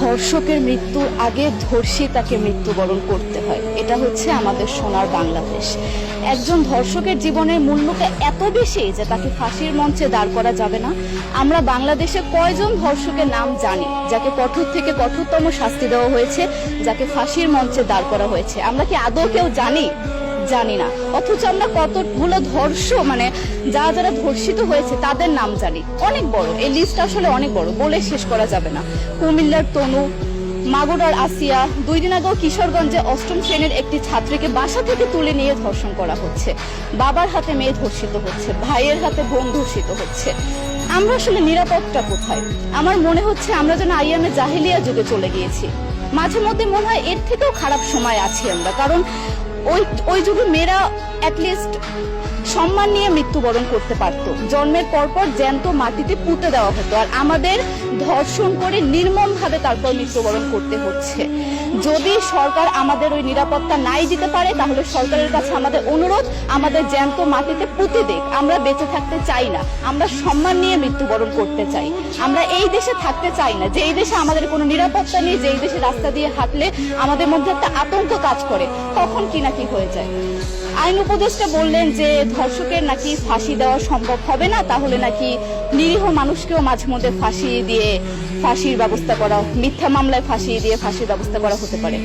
ধর্ষকের মৃত্যুর আগে ধর্ষিতাকে মৃত্যুবরণ করতে হয়, এটা হচ্ছে আমাদের সোনার বাংলাদেশ। একজন ধর্ষকের জীবনের মূল্যটা এত বেশি যে তাকে ফাঁসির মঞ্চে দাঁড় করা যাবে না। আমরা বাংলাদেশে কয়জন ধর্ষকের নাম জানি যাকে কঠোর থেকে কঠোরতম শাস্তি দেওয়া হয়েছে, যাকে ফাঁসির মঞ্চে দাঁড় করা হয়েছে? আমরা কি আদৌ কেউ জানি? জানি না। অথচ আমরা কতগুলো যারা ধর্ষিত হয়েছে তাদের নাম জানি, অনেক বড়। এই লিস্ট আসলে অনেক বড়, বলে শেষ করা যাবে না। কুমিল্লার তনু, মাগুরার আসিয়া, 2 দিন আগেও কিশোরগঞ্জে 8ম শ্রেণীর একটি ছাত্রীকে বাসা থেকে তুলে নিয়ে ধর্ষণ করা হচ্ছে। বাবার হাতে মেয়ে ধর্ষিত হচ্ছে, ভাইয়ের হাতে বোন ধর্ষিত হচ্ছে। আমরা আসলে নিরাপদটা কোথায়? আমার মনে হচ্ছে আমরা যেন আইয়ামে জাহিলিয়া যুগে চলে গিয়েছি। মাঝে মধ্যে মনে হয় এর থেকেও খারাপ সময় আছি আমরা, কারণ ওই যুগে মেয়েরা অ্যাটলিস্ট সম্মান নিয়ে মৃত্যুবরণ করতে পারত। জন্মের পরপর জ্যান্ত মাটিতে পুঁতে দেওয়া হতো, আর আমাদের ধর্ষণ করে নির্মমভাবে তারপর মৃত্যুবরণ করতে হচ্ছে। যদি সরকার আমাদের ওই নিরাপত্তা নাই দিতে পারে, তাহলে সরকারের কাছে আমাদের অনুরোধ, আমাদের জ্যান্ত মাটিতে পুঁতে দেখ। আমরা বেঁচে থাকতে চাই না, আমরা সম্মান নিয়ে মৃত্যুবরণ করতে চাই। আমরা এই দেশে থাকতে চাই না যে এই দেশে আমাদের কোনো নিরাপত্তা নেই, যে এই দেশে রাস্তা দিয়ে হাঁটলে আমাদের মধ্যে একটা আতঙ্ক কাজ করে, কখন কি না কি হয়ে যায়। আইন উপদেষ্টা বললেন যে ধর্ষকের নাকি ফাঁসি দেওয়া সম্ভব হবে না, তাহলে নাকি নিরীহ মানুষকেও মাঝে মধ্যে ফাঁসির ব্যবস্থা করা, মিথ্যা মামলায় ফাঁসি দিয়ে ফাঁসির ব্যবস্থা করা হতে পারে।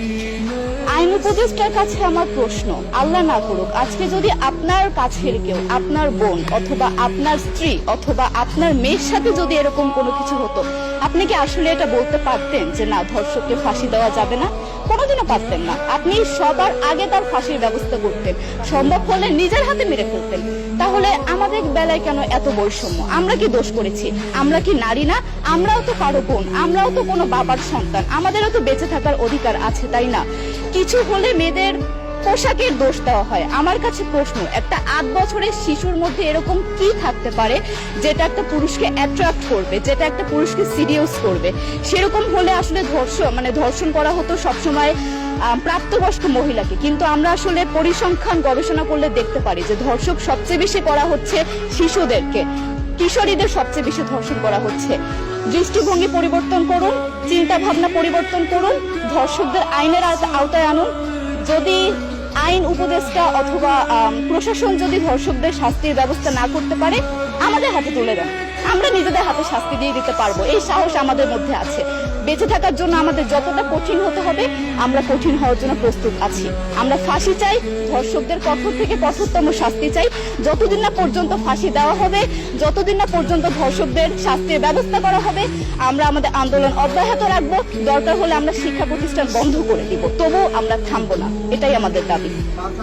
আইন উপদেষ্টার কাছে আমার প্রশ্ন, আল্লাহ না করুক আজকে যদি আপনার কাছের কেউ, আপনার বোন অথবা আপনার স্ত্রী অথবা আপনার মেয়ের সাথে যদি এরকম কোনো কিছু হতো, আপনি কি আসলে এটা বলতে পারতেন যে না, ধর্ষককে ফাঁসি দেওয়া যাবে না? কোনোদিনও পারতেন না। আপনি সবার আগে তার ফাঁসির ব্যবস্থা করতেন, সম্ভব হলে নিজের হাতে মেরে ফেলতেন। তাহলে আমাদের বেলায় কেন এত বৈষম্য? আমরা কি দোষ করেছি? আমরা কি নারী না? আমরাও তো কারো বোন, আমরাও তো কোনো বাবার সন্তান, আমাদেরও তো বেঁচে থাকার অধিকার আছে, তাই না? কিছু হলে মেয়েদের পোশাকের দোষ দেওয়া হয়। আমার কাছে প্রশ্ন, একটা 8 বছরের শিশুর মধ্যে এরকম কি থাকতে পারে যেটা একটা পুরুষকে অ্যাট্রাক্ট করবে, যেটা একটা পুরুষকে সিরিয়াস করবে? সেরকম হলে আসলে ধর্ষণ করা হতো সবসময় প্রাপ্তবয়স্ক মহিলাকে। কিন্তু আমরা আসলে পরিসংখ্যান গবেষণা করলে দেখতে পারি যে ধর্ষক সবচেয়ে বেশি করা হচ্ছে শিশুদেরকে, কিশোরীদের সবচেয়ে বেশি ধর্ষণ করা হচ্ছে। দৃষ্টিভঙ্গি পরিবর্তন করুন, চিন্তা ভাবনা পরিবর্তন করুন, ধর্ষকদের আইনের আওতায় আনুন। যদি আইন উপদেষ্টা অথবা প্রশাসন যদি ধর্ষকদের শাস্তির ব্যবস্থা না করতে পারে, আমাদের হাতে তুলে দেন, আমরা নিজেদের হাতে শাস্তি দিয়ে দিতে পারবো। এই সাহস আমাদের মধ্যে আছে। বেঁচে থাকার জন্য আমাদের যতটা কঠিন হতে হবে, আমরা কঠিন হওয়ার জন্য প্রস্তুত আছি। আমরা ফাঁসি চাই, ধর্ষকদের কঠোর থেকে কঠোরতম শাস্তি চাই। যতদিন না পর্যন্ত ফাঁসি দেওয়া হবে, যতদিন না পর্যন্ত ধর্ষকদের শাস্তির ব্যবস্থা করা হবে, আমরা আমাদের আন্দোলন অব্যাহত রাখবো। দরকার হলে আমরা শিক্ষা প্রতিষ্ঠান বন্ধ করে দিব, তবুও আমরা থামবো না। এটাই আমাদের দাবি।